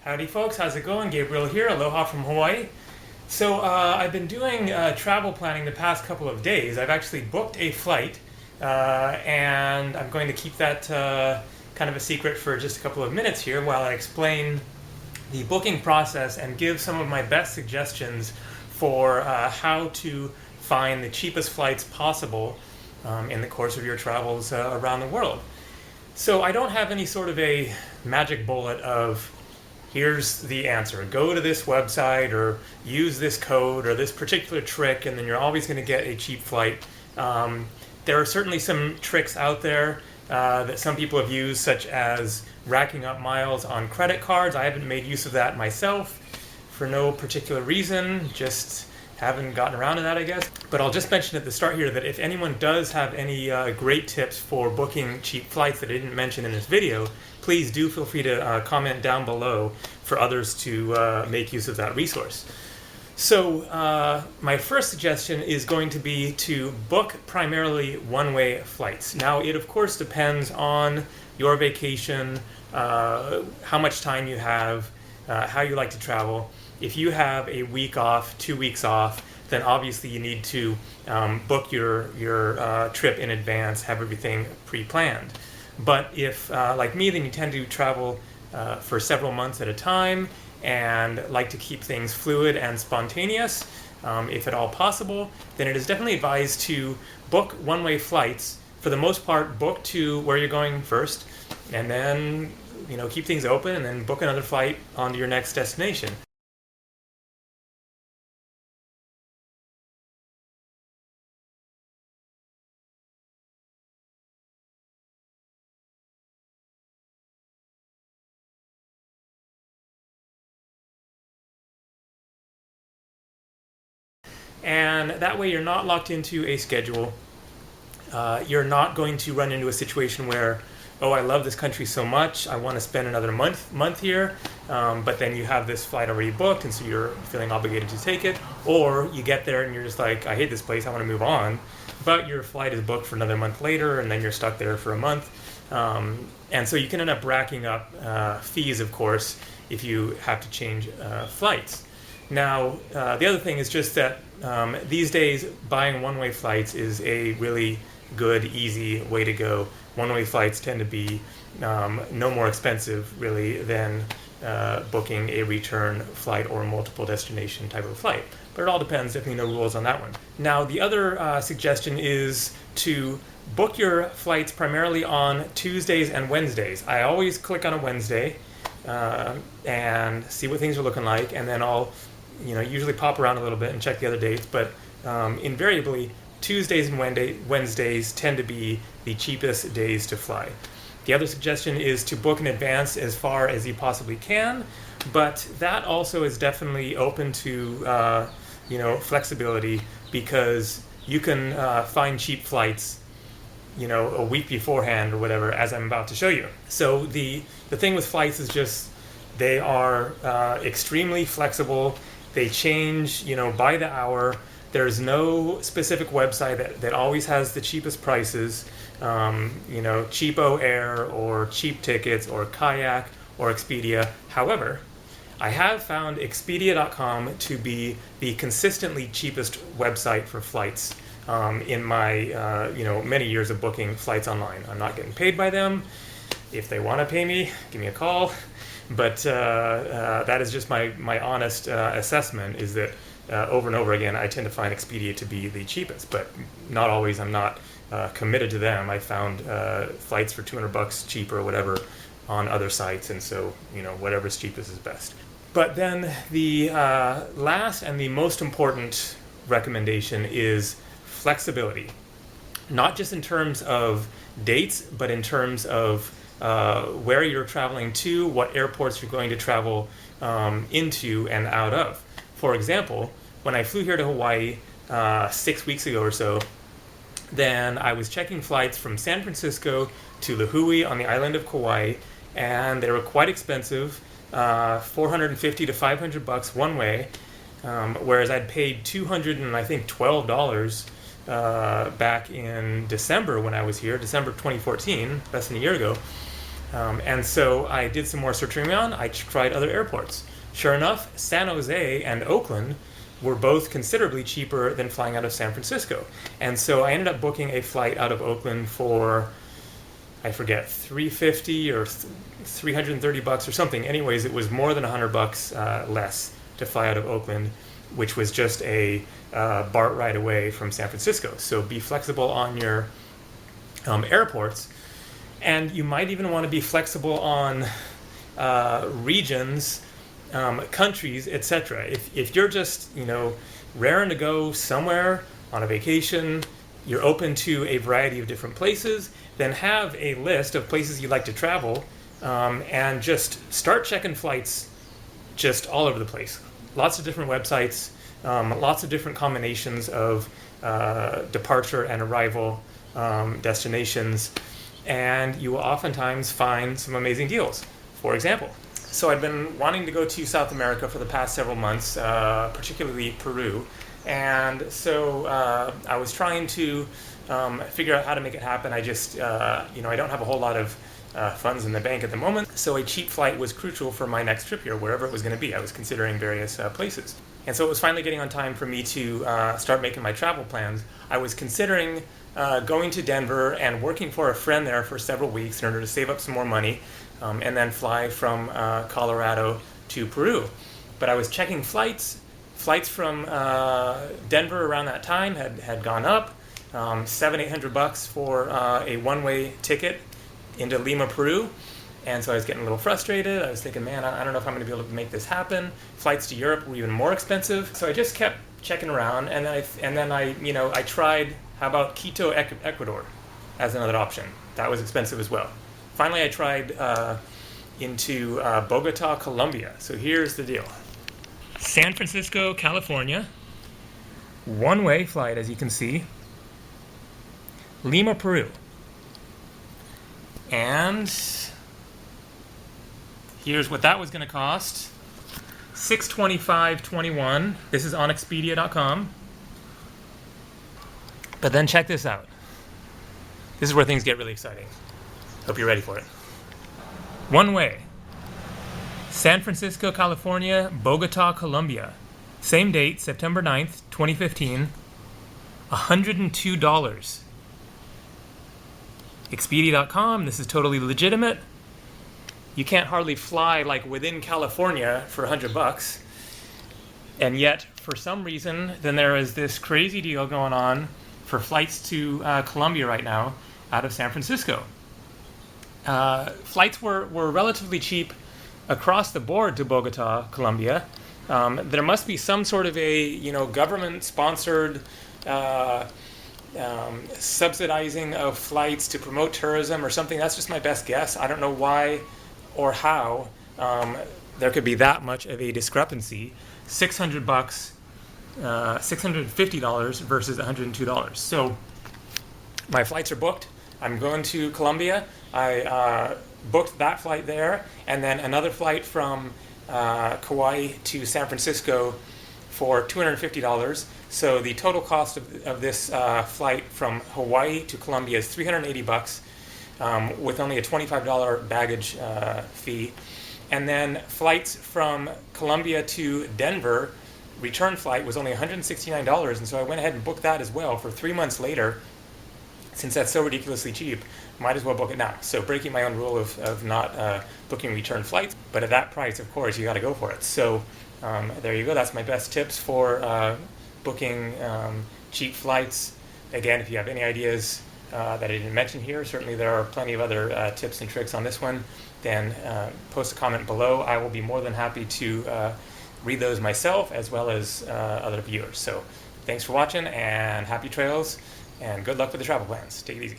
Howdy folks, how's it going? Gabriel here, aloha from Hawaii. So I've been doing travel planning the past couple of days. I've actually booked a flight and I'm going to keep that kind of a secret for just a couple of minutes here while I explain the booking process and give some of my best suggestions for how to find the cheapest flights possible in the course of your travels around the world. So I don't have any sort of a magic bullet of here's the answer. Go to this website or use this code or this particular trick and then you're always going to get a cheap flight. There are certainly some tricks out there that some people have used, such as racking up miles on credit cards. I haven't made use of that myself for no particular reason, just haven't gotten around to that, I guess. But I'll just mention at the start here that if anyone does have any great tips for booking cheap flights that I didn't mention in this video, please do feel free to comment down below for others to make use of that resource. So my first suggestion is going to be to book primarily one-way flights. Now it of course depends on your vacation, how much time you have, how you like to travel. If you have a week off, 2 weeks off, then obviously you need to book your trip in advance, have everything pre-planned. But if, like me, then you tend to travel for several months at a time and like to keep things fluid and spontaneous, if at all possible, then it is definitely advised to book one-way flights. For the most part, book to where you're going first, and then keep things open, and then book another flight onto your next destination. And that way you're not locked into a schedule. You're not going to run into a situation where, oh, I love this country so much, I want to spend another month here, but then you have this flight already booked and so you're feeling obligated to take it. Or you get there and you're just like, I hate this place, I want to move on. But your flight is booked for another month later and then you're stuck there for a month. And so you can end up racking up fees, of course, if you have to change flights. Now, the other thing is just that these days buying one-way flights is a really good, easy way to go. One-way flights tend to be no more expensive, really, than booking a return flight or a multiple destination type of flight. But it all depends, definitely no rules on that one. Now, the other suggestion is to book your flights primarily on Tuesdays and Wednesdays. I always click on a Wednesday and see what things are looking like, and then I'll usually pop around a little bit and check the other dates, but invariably Tuesdays and Wednesdays tend to be the cheapest days to fly. The other suggestion is to book in advance as far as you possibly can, but that also is definitely open to flexibility, because you can find cheap flights a week beforehand or whatever, as I'm about to show you. So the thing with flights is just they are extremely flexible. They change by the hour. There's no specific website that always has the cheapest prices. Cheapo Air or Cheap Tickets or Kayak or Expedia. However, I have found Expedia.com to be the consistently cheapest website for flights in my many years of booking flights online. I'm not getting paid by them. If they want to pay me, give me a call. But that is just my honest assessment, is that over and over again I tend to find Expedia to be the cheapest, but not always. I'm not committed to them. I found flights for $200 cheaper or whatever on other sites, and so whatever's cheapest is best. But then the last and the most important recommendation is flexibility, not just in terms of dates, but in terms of where you're traveling to, what airports you're going to travel into and out of. For example, when I flew here to Hawaii 6 weeks ago or so, then I was checking flights from San Francisco to Lihue on the island of Kauai, and they were quite expensive, $450 to $500 one way, whereas I'd paid $212 back in December when I was here, December 2014, less than a year ago. And so I did some more searching around. I tried other airports. Sure enough, San Jose and Oakland were both considerably cheaper than flying out of San Francisco. And so I ended up booking a flight out of Oakland for, I forget, $350 or $330 or something. Anyways, it was more than $100 less to fly out of Oakland, which was just a BART ride away from San Francisco. So be flexible on your airports, and you might even want to be flexible on regions, countries, etc. If you're just raring to go somewhere on a vacation, you're open to a variety of different places, then have a list of places you'd like to travel, and just start checking flights just all over the place. Lots of different websites, lots of different combinations of departure and arrival destinations, and you will oftentimes find some amazing deals. For example, so I've been wanting to go to South America for the past several months, particularly Peru, and so I was trying to figure out how to make it happen. I just, I don't have a whole lot of funds in the bank at the moment, so a cheap flight was crucial for my next trip here, wherever it was going to be. I was considering various places. And so it was finally getting on time for me to start making my travel plans. I was considering going to Denver and working for a friend there for several weeks in order to save up some more money, and then fly from Colorado to Peru. But I was checking flights. Flights from Denver around that time had gone up, $700-800 for a one-way ticket into Lima, Peru. And so I was getting a little frustrated. I was thinking, man, I don't know if I'm going to be able to make this happen. Flights to Europe were even more expensive. So I just kept checking around, and then I tried, how about Quito, Ecuador, as another option. That was expensive as well. Finally, I tried into Bogota, Colombia. So here's the deal. San Francisco, California, one-way flight, as you can see. Lima, Peru. And here's what that was going to cost. $625.21. This is on Expedia.com. But then check this out. This is where things get really exciting. Hope you're ready for it. One way. San Francisco, California, Bogota, Colombia. Same date, September 9th, 2015. $102. Expedia.com, this is totally legitimate. You can't hardly fly like within California for $100. And yet, for some reason, then there is this crazy deal going on for flights to Colombia right now out of San Francisco. Flights were relatively cheap across the board to Bogota, Colombia. There must be some sort of a government-sponsored subsidizing of flights to promote tourism or something. That's just my best guess. I don't know why or how there could be that much of a discrepancy. $600, $650 versus $102. So my flights are booked. I'm going to Colombia. I booked that flight there, and then another flight from Kauai to San Francisco for $250. So the total cost of this flight from Hawaii to Colombia is $380, with only a $25 baggage fee. And then flights from Colombia to Denver, return flight, was only $169. And so I went ahead and booked that as well for 3 months later. Since that's so ridiculously cheap, might as well book it now. So breaking my own rule of not booking return flights, but at that price, of course, you got to go for it. So there you go. That's my best tips for booking cheap flights. Again, if you have any ideas that I didn't mention here, certainly there are plenty of other tips and tricks on this one, then post a comment below. I will be more than happy to read those myself as well as other viewers. So thanks for watching, and happy trails, and good luck with the travel plans. Take it easy.